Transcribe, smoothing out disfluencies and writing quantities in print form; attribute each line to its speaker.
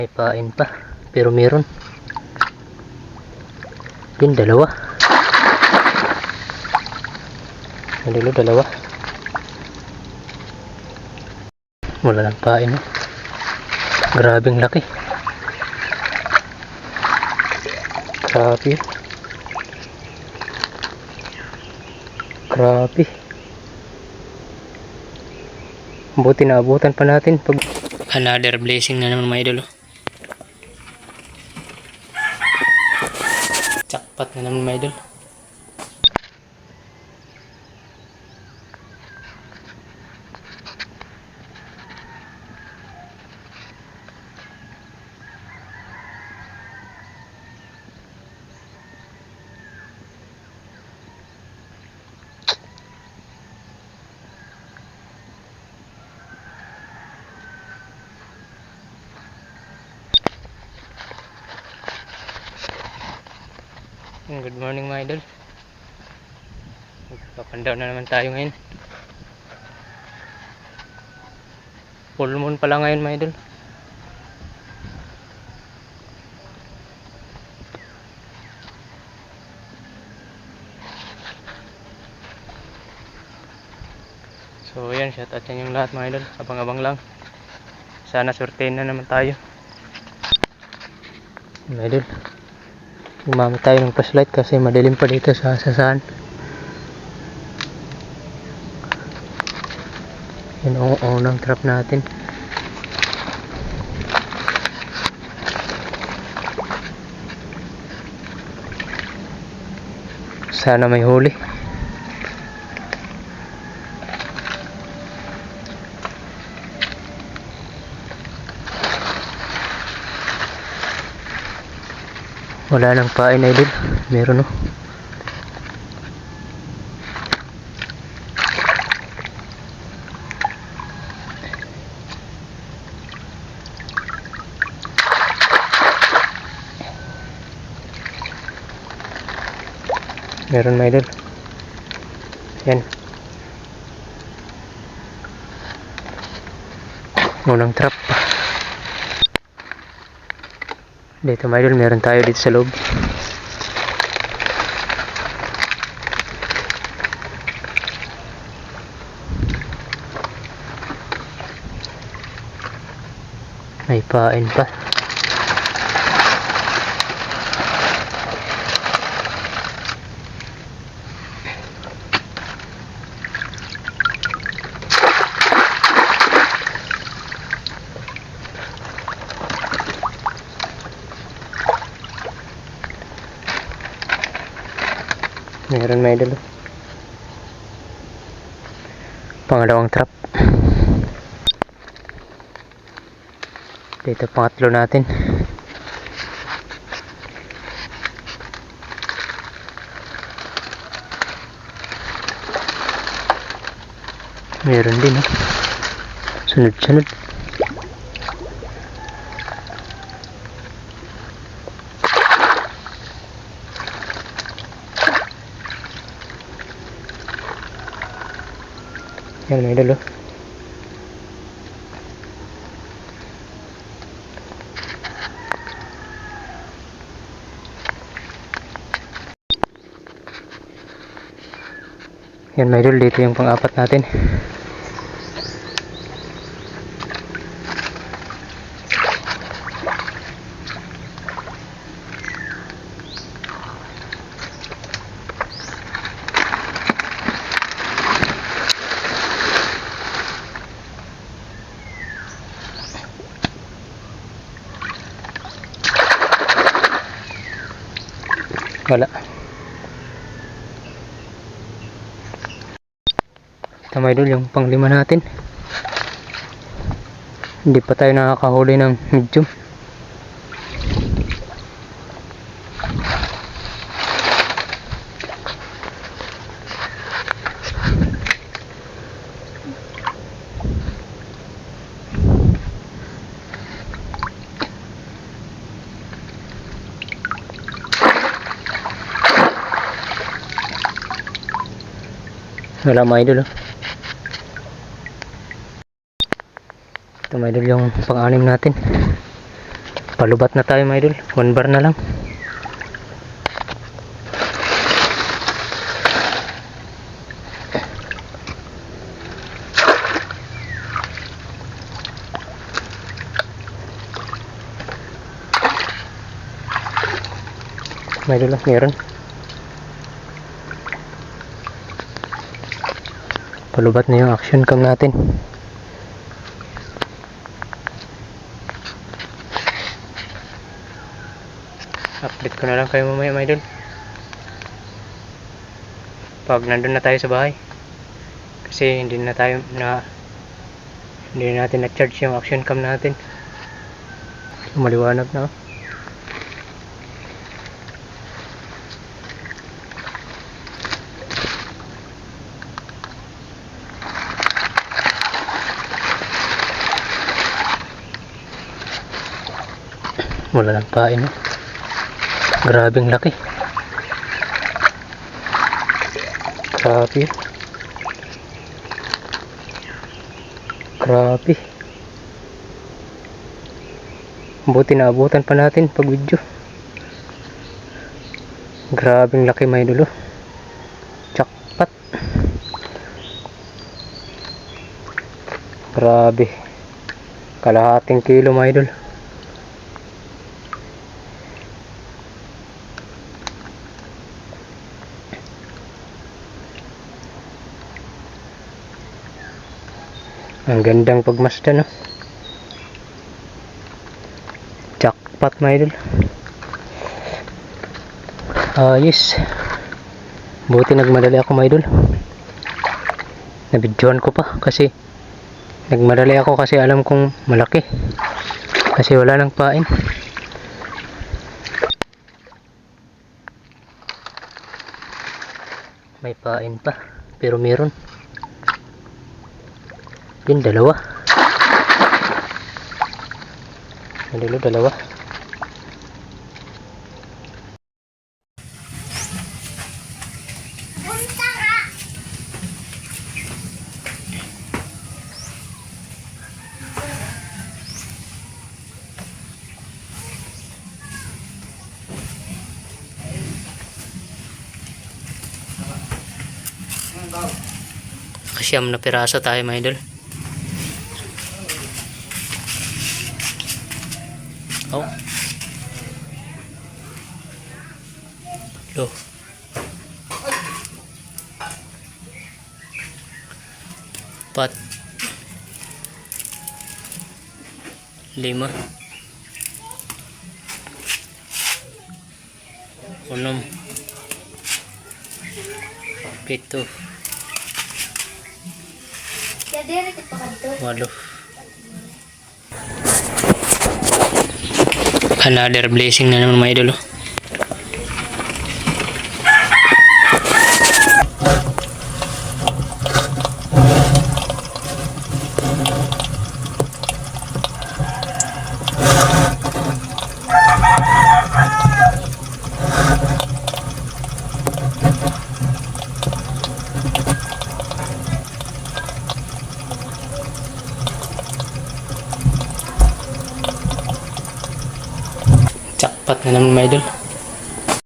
Speaker 1: May pain pa, pero meron. Yun, dalawa. Dalawa. Wala lang pain. Grabing laki. Grabe. Grabe. Buti na abutan pa natin. Another blessing na naman mga idol. Jackpot na naman mga idol. Good morning mga idol. Magpapandaw na naman tayo ngayon. Full moon pala ngayon mga idol. So yan, shout out sa inyong lahat mga idol. Abang-abang lang. Sana surtain na naman tayo mga idol. Gumamit tayo ng flashlight kasi madilim pa dito sa sasaan. Yan ang unang trap natin. Sana may huli. Wala nang pain idol. Meron Meron mga idol. Yan. Unang trap. Dito mga idol, meron tayo dito sa loob. May pain pa. Meron mga idol. Pangalawang trap. Dito pangatlo natin. Meron din sunod-sunod. Yan mga idol. Yan mga idol, dito yung pang-apat natin. Wala. Tama idol, yung panglima natin. Hindi pa tayo nakakahuli ng medium. Wala mga idol. Ito mga idol yung pang-anim natin. Palubat na tayo mga idol. 1 bar na lang. Mga idol, meron. Palubat na yung action cam natin. Update ko na lang kayo mamaya mga idol. Pag nandun na tayo sa bahay. Kasi hindi natin na-charge yung action cam natin. Maliwanag na. Wala lang pain. Grabing laki. Grabe. Grabe. Buti na abutan pa natin pag video. Grabing laki mga idol. Jackpot. Grabe. Kalahating kilo mga idol. Ang gandang pagmasdan, no? Jackpot mga idol. Yes. Buti nagmadali ako mga idol. Nabidyohan ko pa kasi nagmadali ako kasi alam kong malaki. Kasi wala nang pain. May pain pa pero meron. Yun, dalawa. Dalawa. Siyam na piraso tayo mga idol. Oh. Loh. 4 5 6 7 8. Another blessing na naman mga idol. Jackpot na naman mga idol.